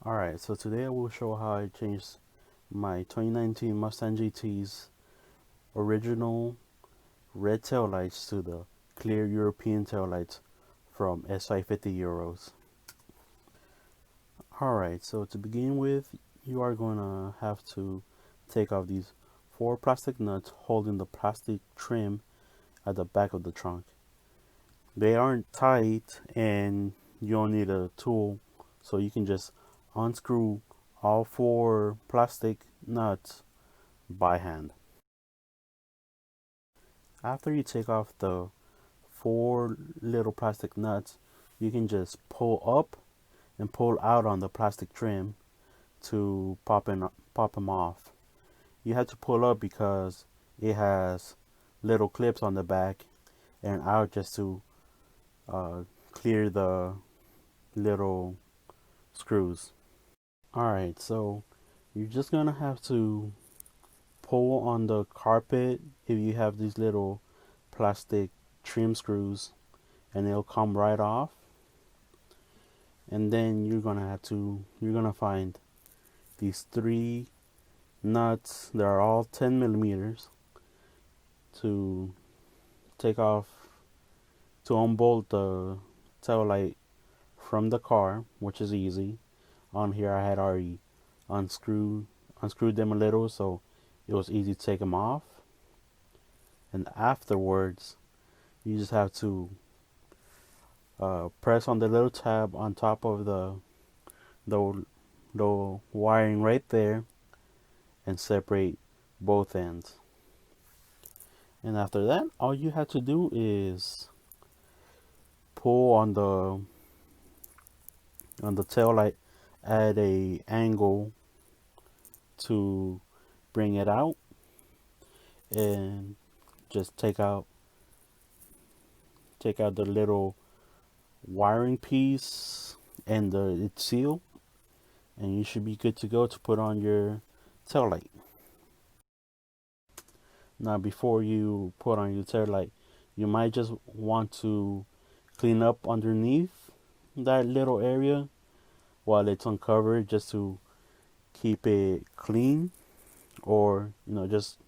Alright, so today I will show how I changed my 2019 Mustang GT's original red taillights to the clear European taillights from SI 50 euros. Alright, so to begin with, you are going to have to take off these four plastic nuts holding the plastic trim at the back of the trunk. They aren't tight and you don't need a tool, so you can just unscrew all four plastic nuts by hand. After you take off the four little plastic nuts, you can just pull up and pull out on the plastic trim to pop them off. You have to pull up because it has little clips on the back, and out just to uh, clear the little screws. Alright, so you're just gonna have to pull on the carpet if you have these little plastic trim screws, and it'll come right off. And then you're gonna find these three nuts. They're all 10 millimeters to take off, to unbolt the tail light from the car, which is easy. On here I had already unscrewed them a little, so it was easy to take them off. And afterwards, you just have to press on the little tab on top of the the wiring right there and separate both ends. And after that, all you have to do is pull on the tail light at a angle to bring it out, and just take out the little wiring piece and its seal, and you should be good to go to put on your tail light. Now, before you put on your tail light, you might just want to clean up underneath that little area while it's uncovered, just to keep it clean, or just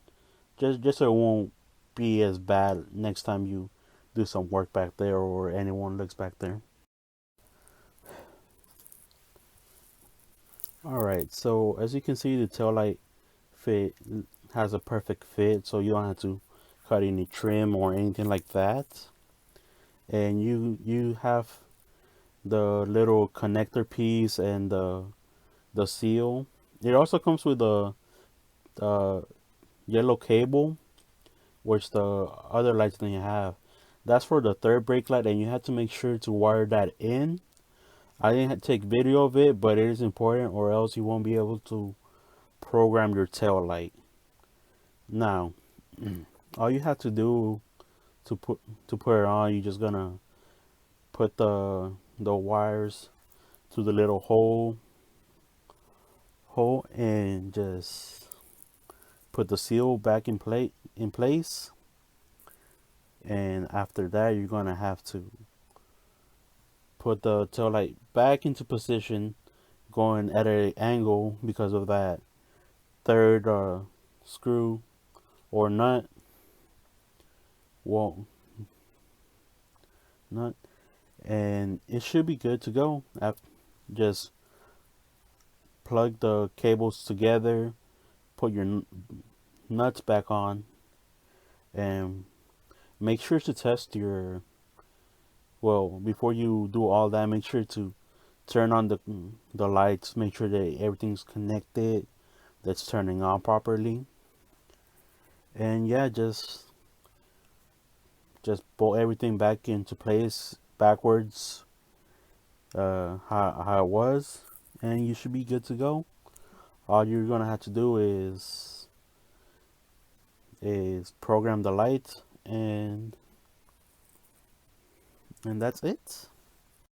so it won't be as bad next time you do some work back there or anyone looks back there. Alright, so as you can see, the tail light fit has a perfect fit, so you don't have to cut any trim or anything like that. And you have the little connector piece and the seal. It also comes with the yellow cable, which the other lights that you have. That's for the third brake light, and you have to make sure to wire that in. I didn't take video of it, but it is important, or else you won't be able to program your tail light. Now, all you have to do to put it on, you're just gonna put the wires to the little hole and just put the seal back in place. And after that, you're gonna have to put the tail light back into position, going at an angle because of that third screw or nut. Well, nut, and it should be good to go. Just plug the cables together, put your nuts back on, and make sure to test your, well, before you do all that, make sure to turn on the lights, make sure that everything's connected, that's turning on properly. And yeah, just bolt everything back into place backwards, how it was, and you should be good to go. All you're gonna have to do is program the light, and that's it.